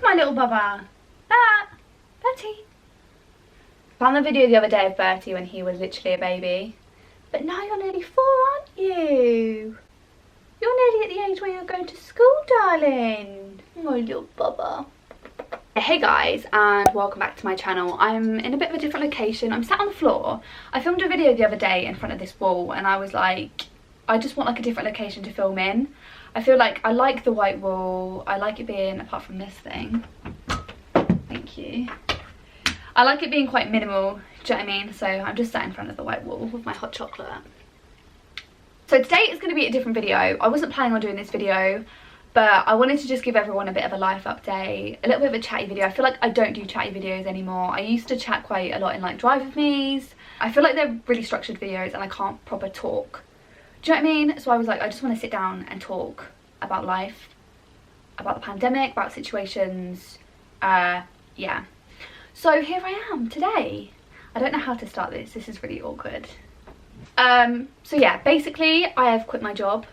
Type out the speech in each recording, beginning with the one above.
my little bubba. Bertie. Found the video the other day of Bertie when he was literally a baby. But now you're nearly 4, aren't you? You're nearly at the age where you're going to school, darling. My little bubba. Hey guys, and welcome back to my channel. I'm in a bit of a different location. I'm sat on the floor. I filmed a video the other day in front of this wall and I was like, I just want like a different location to film in. I feel like I like the white wall. I like it being, apart from this thing. Thank you. I like it being quite minimal, do you know what I mean? So I'm just sat in front of the white wall with my hot chocolate. So today is going to be a different video. I wasn't planning on doing this video, but I wanted to just give everyone a bit of a life update, a little bit of a chatty video. I feel like I don't do chatty videos anymore. I used to chat quite a lot in like drive with me's. I feel like they're really structured videos and I can't proper talk. Do you know what I mean? So I was like, I just want to sit down and talk about life, about the pandemic, about situations, yeah. So here I am today. I don't know how to start this. This is really awkward. So yeah, basically I have quit my job.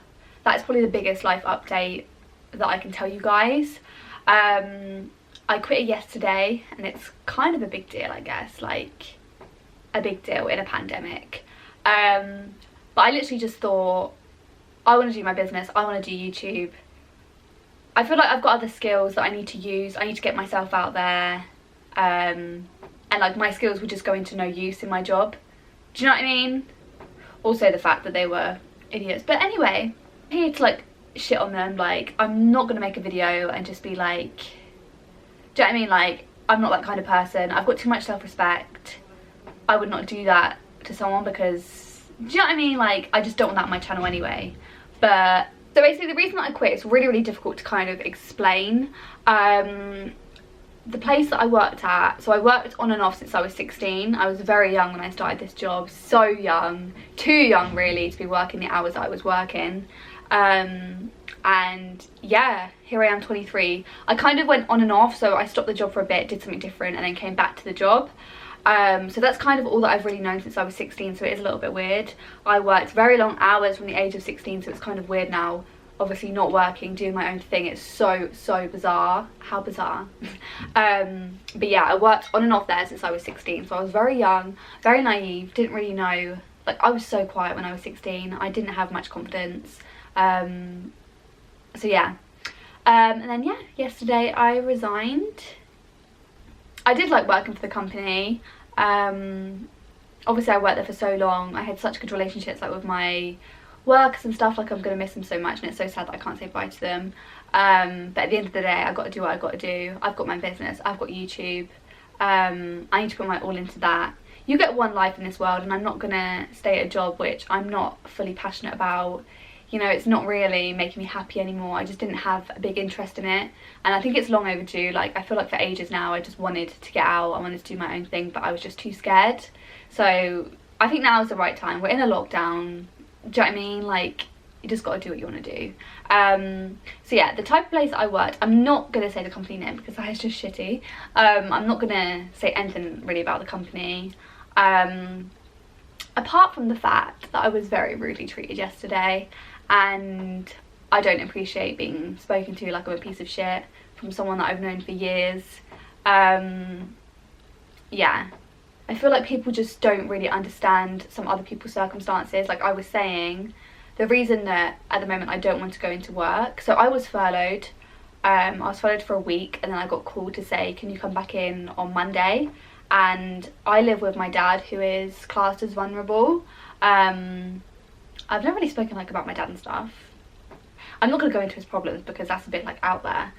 That's probably the biggest life update that I can tell you guys. I quit it yesterday and it's kind of a big deal, I guess, like a big deal in a pandemic. But I literally just thought, I want to do my business, I want to do YouTube. I feel like I've got other skills that I need to use. I need to get myself out there, and like my skills were just going to no use in my job. Do you know what I mean? Also the fact that they were idiots. But anyway, I'm here to like shit on them. Like, I'm not gonna make a video and just be like, do you know what I mean? Like, I'm not that kind of person. I've got too much self-respect. I would not do that to someone because, do you know what I mean? Like, I just don't want that on my channel anyway. But so basically the reason that I quit is really difficult to kind of explain. The place that I worked at, so I worked on and off since I was 16. I was very young when I started this job, so young, too young really to be working the hours that I was working. And yeah, here I am, 23. I kind of went on and off, so I stopped the job for a bit, did something different, and then came back to the job. So that's kind of all that I've really known since I was 16, so it is a little bit weird. I worked very long hours from the age of 16, so it's kind of weird now, obviously not working, doing my own thing. It's so bizarre. How bizarre. But yeah, I worked on and off there since I was 16, so I was very young, very naive, didn't really know, like I was so quiet when I was 16. I didn't have much confidence. So yeah, and then yeah, yesterday I resigned. I did like working for the company. Obviously I worked there for so long. I had such good relationships like with my workers and stuff. Like, I'm gonna miss them so much and it's so sad that I can't say bye to them. But at the end of the day, I got to do what I got to do. I've got my business, I've got YouTube. I need to put my all into that. You get one life in this world and I'm not gonna stay at a job which I'm not fully passionate about. You know, it's not really making me happy anymore. I just didn't have a big interest in it, and I think it's long overdue. Like, I feel like for ages now I just wanted to get out, I wanted to do my own thing, but I was just too scared. So I think now is the right time. We're in a lockdown, do you know what I mean? Like, you just got to do what you want to do. So yeah, the type of place I worked, I'm not going to say the company name because that is just shitty. I'm not going to say anything really about the company. Apart from the fact that I was very rudely treated yesterday, and I don't appreciate being spoken to like I'm a piece of shit from someone that I've known for years. Yeah, I feel like people just don't really understand some other people's circumstances. Like I was saying, the reason that at the moment I don't want to go into work, so I was furloughed. I was furloughed for a week and then I got called to say, can you come back in on Monday? And I live with my dad, who is classed as vulnerable. I've never really spoken like about my dad and stuff. I'm not going to go into his problems because that's a bit like out there.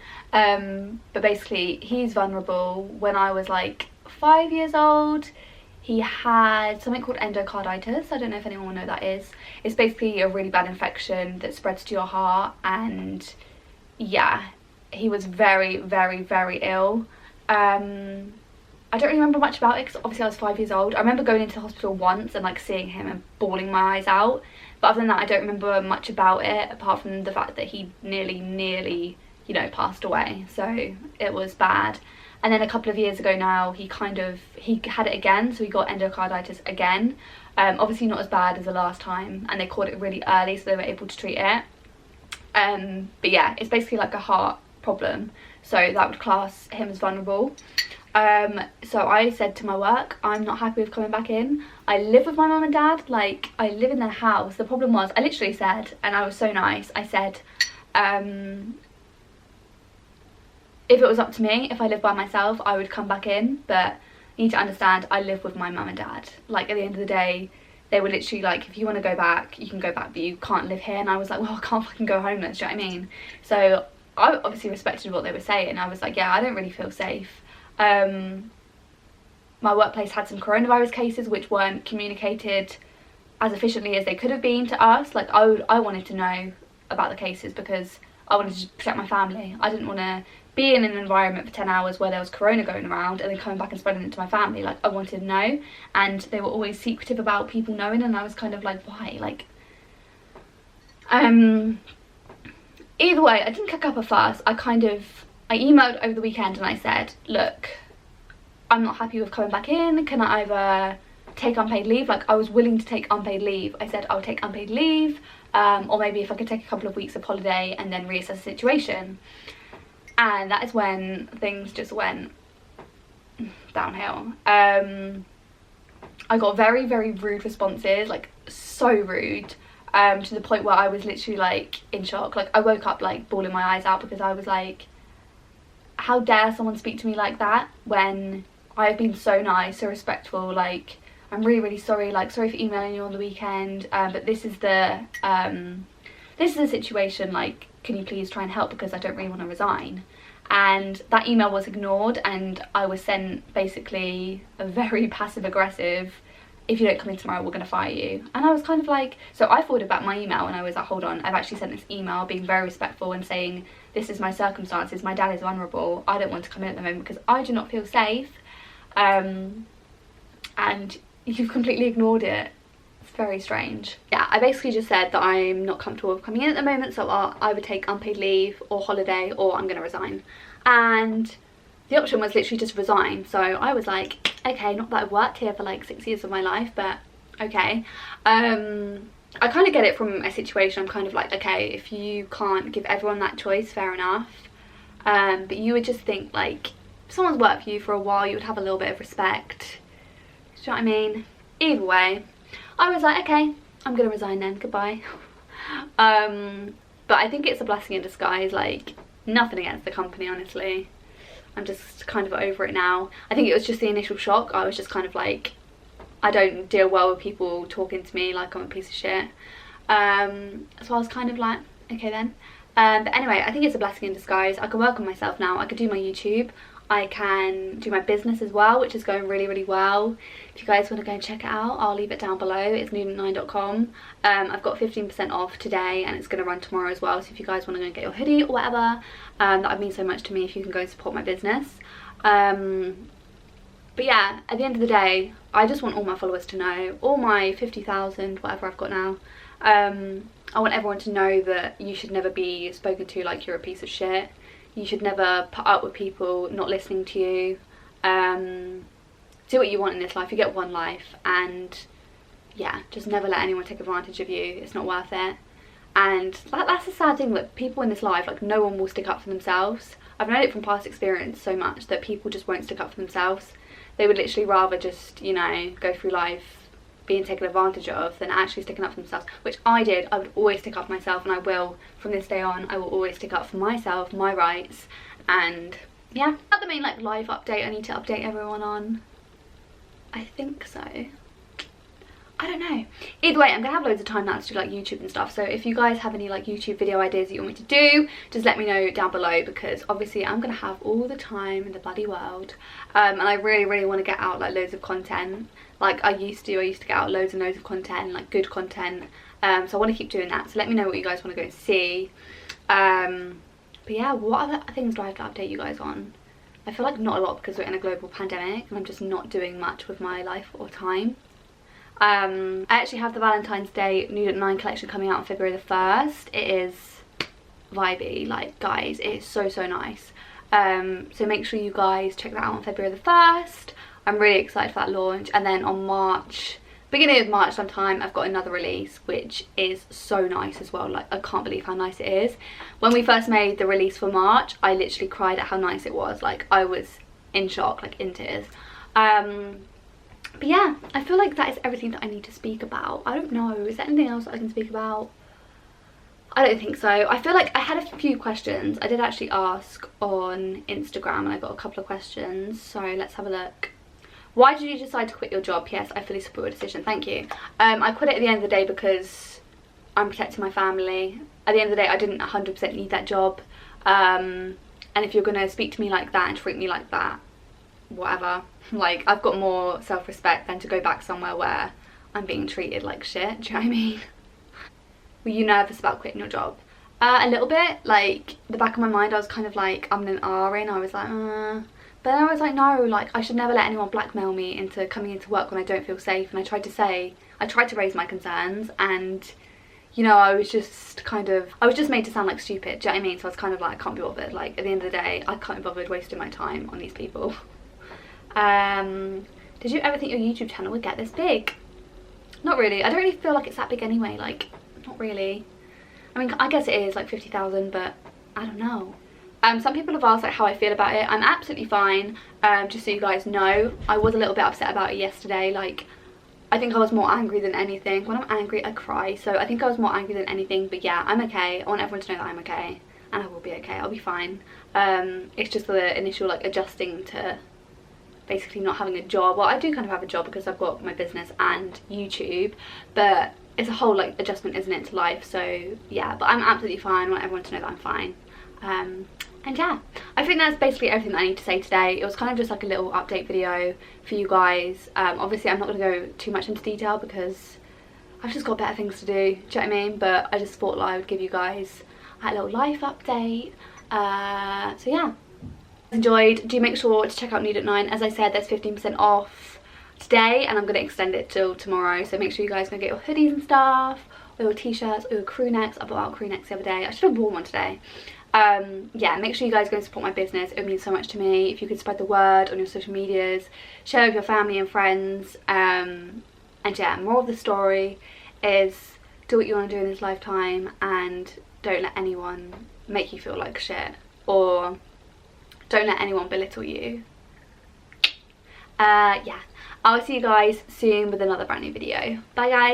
But basically he's vulnerable. When I was like 5 years old, he had something called endocarditis. I don't know if anyone will know what that is. It's basically a really bad infection that spreads to your heart, and yeah, he was very ill. I don't remember much about it because obviously I was 5 years old. I remember going into the hospital once and like seeing him and bawling my eyes out. But other than that, I don't remember much about it apart from the fact that he nearly, you know, passed away. So it was bad. And then a couple of years ago now, he had it again. So he got endocarditis again. Obviously not as bad as the last time. And they caught it really early, so they were able to treat it. But yeah, it's basically like a heart problem. so that would class him as vulnerable. So I said to my work, I'm not happy with coming back in. I live with my mum and dad, like I live in their house. The problem was, I literally said, and I was so nice, I said, if it was up to me, if I lived by myself, I would come back in, but you need to understand, I live with my mum and dad. Like at the end of the day, they were literally like, if you want to go back, you can go back, but you can't live here. And I was like, well, I can't fucking go homeless, do you know what I mean? So I obviously respected what they were saying. I was like, yeah, I don't really feel safe. My workplace had some coronavirus cases which weren't communicated as efficiently as they could have been to us. Like I wanted to know about the cases because I wanted to protect my family. I didn't want to be in an environment for 10 hours where there was corona going around and then coming back and spreading it to my family. Like I wanted to know, and they were always secretive about people knowing, and I was kind of like, why? Like either way, I didn't kick up a fuss. I emailed over the weekend and I said, look, I'm not happy with coming back in. Can I either take unpaid leave? Like I was willing to take unpaid leave. I said I'll take unpaid leave, or maybe if I could take a couple of weeks of holiday and then reassess the situation. And that is when things just went downhill. I got very, very rude responses, like so rude, to the point where I was literally like in shock. Like I woke up like bawling my eyes out because I was like, how dare someone speak to me like that when I have been so nice, so respectful. Like I'm really, really sorry, like sorry for emailing you on the weekend, but this is the situation, like can you please try and help because I don't really want to resign. And that email was ignored, and I was sent basically a very passive aggressive, if you don't come in tomorrow we're going to fire you. And I was kind of like, so I forwarded back my email and I was like, hold on, I've actually sent this email being very respectful and saying this is my circumstances, my dad is vulnerable, I don't want to come in at the moment because I do not feel safe, and you've completely ignored it. It's very strange. Yeah, I basically just said that I'm not comfortable with coming in at the moment, so I would take unpaid leave or holiday, or I'm going to resign. And the option was literally just resign. So I was like, okay, not that I've worked here for like 6 years of my life, but okay. I kind of get it from a situation. I'm kind of like, okay, if you can't give everyone that choice, fair enough. But you would just think like, if someone's worked for you for a while, you would have a little bit of respect. Do you know what I mean? Either way, I was like, okay, I'm gonna resign then, goodbye. But I think it's a blessing in disguise. Like nothing against the company, honestly. I'm just kind of over it now. I think it was just the initial shock. I was just kind of like, I don't deal well with people talking to me like I'm a piece of shit. So I was kind of like, okay then. But anyway, I think it's a blessing in disguise. I can work on myself now. I could do my YouTube. I can do my business as well, which is going really, really well. If you guys want to go and check it out, I'll leave it down below. It's nudent9.com. I've got 15% off today and it's going to run tomorrow as well. So if you guys want to go and get your hoodie or whatever, that would mean so much to me if you can go and support my business. But yeah, at the end of the day, I just want all my followers to know, all my 50,000, whatever I've got now. I want everyone to know that you should never be spoken to like you're a piece of shit. You should never put up with people not listening to you. Do what you want in this life. You get one life, and yeah, just never let anyone take advantage of you. It's not worth it. And that's the sad thing, that people in this life, like no one will stick up for themselves. I've known it from past experience so much that people just won't stick up for themselves. They would literally rather just, you know, go through life being taken advantage of than actually sticking up for themselves, which I did. I would always stick up for myself, and I will from this day on. I will always stick up for myself, my rights. And yeah, that's the main like live update I need to update everyone on. I think so. I don't know. Either way, I'm gonna have loads of time now to do like YouTube and stuff, so if you guys have any like YouTube video ideas that you want me to do, just let me know down below, because obviously I'm gonna have all the time in the bloody world, and I really, really want to get out like loads of content like I used to. I used to get out loads and loads of content, like good content, so I want to keep doing that. So let me know what you guys want to go and see. But yeah, what other things do I have to update you guys on? I feel like not a lot, because we're in a global pandemic and I'm just not doing much with my life or time. I actually have the Valentine's Day Nudent 9 collection coming out on February the 1st. It is vibey, like guys, it is so, so nice. So make sure you guys check that out on February the 1st. I'm really excited for that launch. And then on March, beginning of March sometime, I've got another release, which is so nice as well. Like, I can't believe how nice it is. When we first made the release for March, I literally cried at how nice it was. Like, I was in shock, like in tears. But yeah, I feel like that is everything that I need to speak about. I don't know, is there anything else that I can speak about? I don't think so. I feel like I had a few questions. I did actually ask on Instagram and I got a couple of questions, so let's have a look. Why did you decide to quit your job? Yes, I fully support your decision. Thank you. I quit it at the end of the day because I'm protecting my family. At the end of the day, I didn't 100% need that job. And if you're going to speak to me like that and treat me like that, whatever. Like, I've got more self-respect than to go back somewhere where I'm being treated like shit. Do you know what I mean? Were you nervous about quitting your job? A little bit. Like, the back of my mind, I was kind of like, I'm an R-ing. I was like, But then I was like, no, like, I should never let anyone blackmail me into coming into work when I don't feel safe. And I tried to raise my concerns, and, you know, I was just made to sound like stupid. Do you know what I mean? So I was kind of like, I can't be bothered. Like, at the end of the day, I can't be bothered wasting my time on these people. Did you ever think your YouTube channel would get this big? Not really. I don't really feel like it's that big anyway. Like, not really. I mean, I guess it is like 50,000, but I don't know. Some people have asked like how I feel about it. I'm absolutely fine. Just so you guys know, I was a little bit upset about it yesterday. Like, I think I was more angry than anything. When I'm angry, I cry. So I think I was more angry than anything. But yeah, I'm okay. I want everyone to know that I'm okay, and I will be okay. I'll be fine. It's just the initial like adjusting to basically not having a job. Well, I do kind of have a job because I've got my business and YouTube, but it's a whole like adjustment, isn't it, to life? So yeah, but I'm absolutely fine. I want everyone to know that I'm fine. And yeah, I think that's basically everything that I need to say today. It was kind of just like a little update video for you guys. Obviously I'm not going to go too much into detail because I've just got better things to do. Do you know what I mean? But I just thought I would give you guys a little life update. So yeah, enjoyed. Do make sure to check out Nude at 9. As I said, there's 15% off today, and I'm going to extend it till tomorrow. So make sure you guys go get your hoodies and stuff, or your t-shirts, or your crew necks. I bought out crew necks the other day. I should have worn one today. Yeah, make sure you guys go and support my business. It would mean so much to me if you could spread the word on your social medias, share with your family and friends. And yeah, moral of the story is do what you want to do in this lifetime, and don't let anyone make you feel like shit, or don't let anyone belittle you. Yeah, I'll see you guys soon with another brand new video. Bye guys.